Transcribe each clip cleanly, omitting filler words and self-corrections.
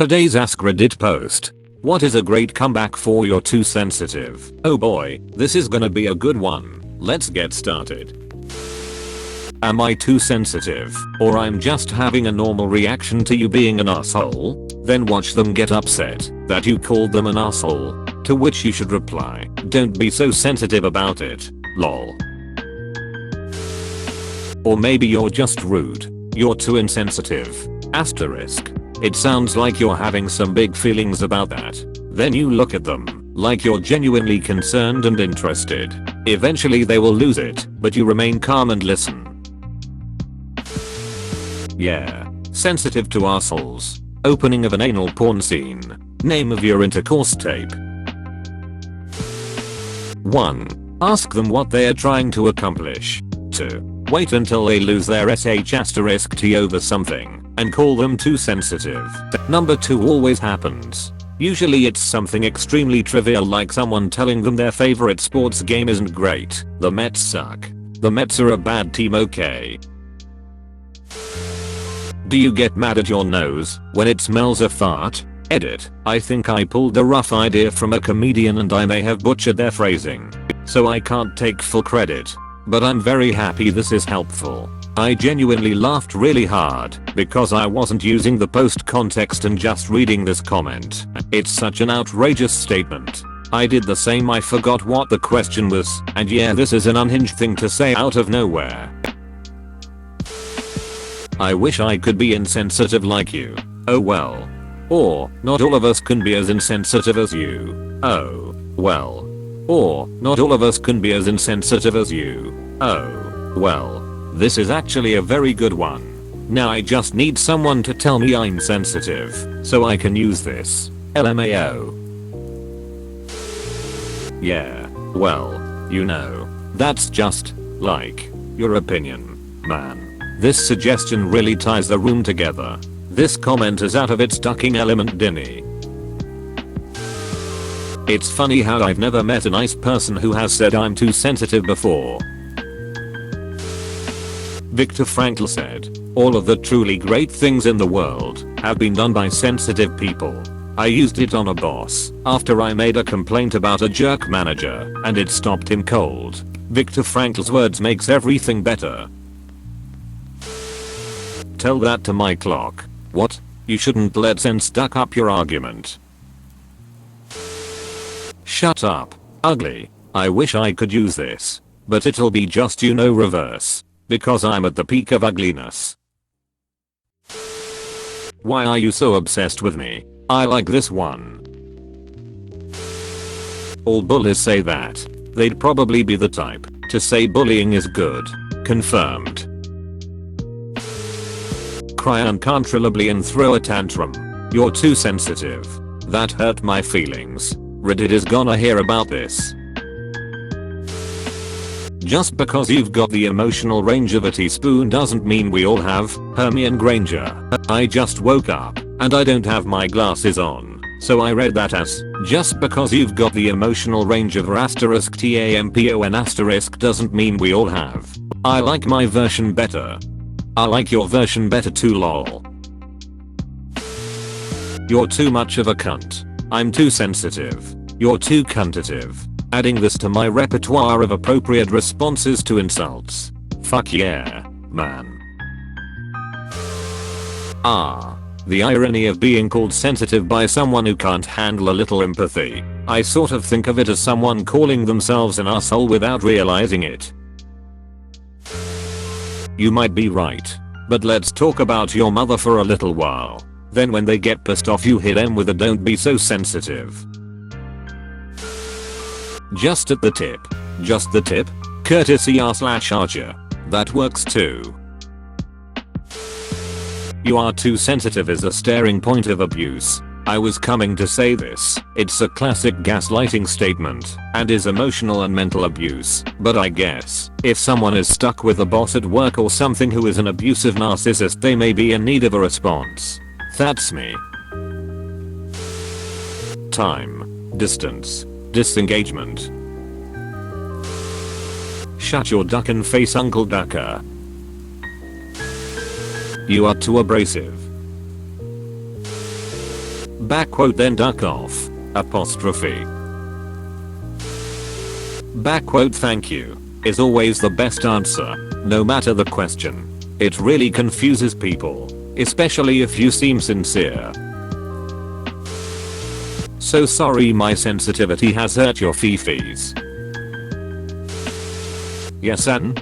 Today's AskReddit post. What is a great comeback for you're too sensitive? Oh boy, this is gonna be a good one. Let's get started. Am I too sensitive? Or I'm just having a normal reaction to you being an asshole? Then watch them get upset that you called them an asshole. To which you should reply, don't be so sensitive about it, lol. Or maybe you're just rude. You're too insensitive. Asterisk. It sounds like you're having some big feelings about that. Then you look at them like you're genuinely concerned and interested. Eventually they will lose it, but you remain calm and listen. Yeah. Sensitive to assholes. Opening of an anal porn scene. Name of your intercourse tape. 1. Ask them what they are trying to accomplish. 2. Wait until they lose their sh*t over something and call them too sensitive. Number 2 always happens. Usually it's something extremely trivial like someone telling them their favorite sports game isn't great. The Mets suck. The Mets are a bad team, okay? Do you get mad at your nose when it smells a fart? Edit. I think I pulled a rough idea from a comedian and I may have butchered their phrasing, so I can't take full credit. But I'm very happy this is helpful. I genuinely laughed really hard because I wasn't using the post context and just reading this comment. It's such an outrageous statement. I did the same. I forgot what the question was, and yeah, this is an unhinged thing to say out of nowhere. I wish I could be insensitive like you. Oh well. Or, not all of us can be as insensitive as you. Oh, well. Or, not all of us can be as insensitive as you. Oh, well. This is actually a very good one. Now I just need someone to tell me I'm sensitive, so I can use this. LMAO. Yeah, well, you know, that's just, like, your opinion, man. This suggestion really ties the room together. This comment is out of its ducking element, Dinny. It's funny how I've never met a nice person who has said I'm too sensitive before. Viktor Frankl said, all of the truly great things in the world have been done by sensitive people. I used it on a boss after I made a complaint about a jerk manager and it stopped him cold. Viktor Frankl's words makes everything better. Tell that to my clock. What? You shouldn't let sense duck up your argument. Shut up. Ugly. I wish I could use this, but it'll be just reverse. Because I'm at the peak of ugliness. Why are you so obsessed with me? I like this one. All bullies say that. They'd probably be the type to say bullying is good. Confirmed. Cry uncontrollably and throw a tantrum. You're too sensitive. That hurt my feelings. Reddit is gonna hear about this. Just because you've got the emotional range of a teaspoon doesn't mean we all have. Hermione Granger. I just woke up and I don't have my glasses on, so I read that as, just because you've got the emotional range of *TAMPON* doesn't mean we all have. I like my version better. I like your version better too, lol. You're too much of a cunt. I'm too sensitive. You're too cuntative. Adding this to my repertoire of appropriate responses to insults. Fuck yeah, man. The irony of being called sensitive by someone who can't handle a little empathy. I sort of think of it as someone calling themselves an asshole without realizing it. You might be right, but let's talk about your mother for a little while. Then when they get pissed off you hit them with a don't be so sensitive. Just at the tip. Just the tip? Courtesy r/Archer. That works too. You are too sensitive is a staring point of abuse. I was coming to say this. It's a classic gaslighting statement and is emotional and mental abuse. But I guess if someone is stuck with a boss at work or something who is an abusive narcissist, they may be in need of a response. That's me. Time. Distance. Disengagement. Shut your duckin' face, Uncle Ducker. You are too abrasive. Backquote then duck off. Apostrophe. Backquote thank you is always the best answer, no matter the question. It really confuses people, especially if you seem sincere. So sorry my sensitivity has hurt your fifis. Yes Ann?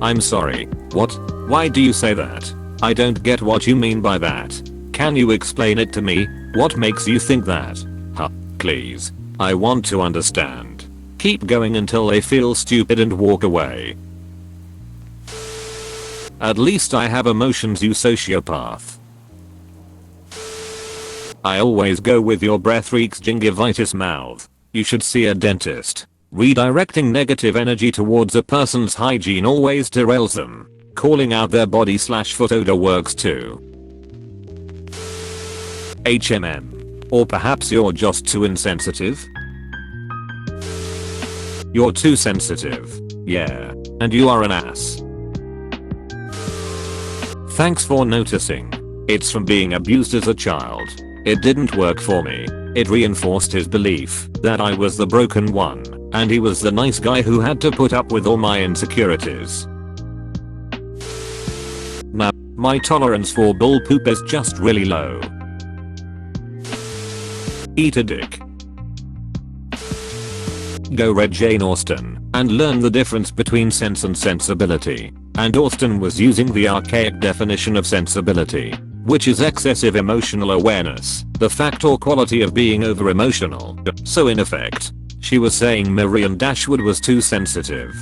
I'm sorry, what? Why do you say that? I don't get what you mean by that. Can you explain it to me? What makes you think that? Huh, please. I want to understand. Keep going until they feel stupid and walk away. At least I have emotions, you sociopath. I always go with your breath reeks gingivitis mouth. You should see a dentist. Redirecting negative energy towards a person's hygiene always derails them. Calling out their body/foot odor works too. HMM. Or perhaps you're just too insensitive? You're too sensitive. Yeah. And you are an ass. Thanks for noticing. It's from being abused as a child. It didn't work for me. It reinforced his belief that I was the broken one, and he was the nice guy who had to put up with all my insecurities. Now, my tolerance for bull poop is just really low. Eat a dick. Go read Jane Austen and learn the difference between sense and sensibility. And Austen was using the archaic definition of sensibility, which is excessive emotional awareness, the fact or quality of being over emotional. So in effect, she was saying Marianne Dashwood was too sensitive.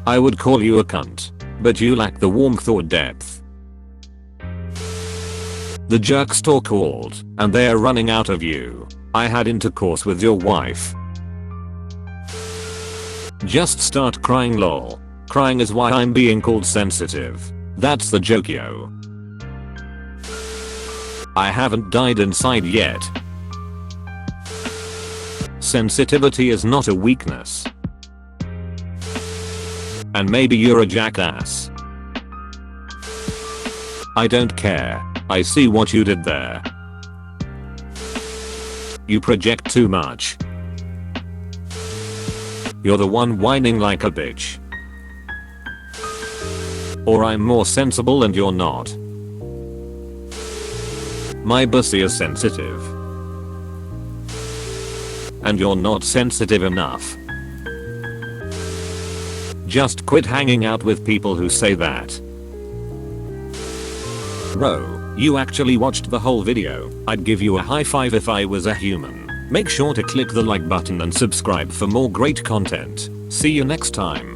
I would call you a cunt, but you lack the warmth or depth. The jerk store called, and they are running out of you. I had intercourse with your wife. Just start crying lol. Crying is why I'm being called sensitive. That's the joke yo. I haven't died inside yet. Sensitivity is not a weakness. And maybe you're a jackass. I don't care. I see what you did there. You project too much. You're the one whining like a bitch. Or I'm more sensible and you're not. My pussy is sensitive. And you're not sensitive enough. Just quit hanging out with people who say that. Bro, you actually watched the whole video. I'd give you a high five if I was a human. Make sure to click the like button and subscribe for more great content. See you next time.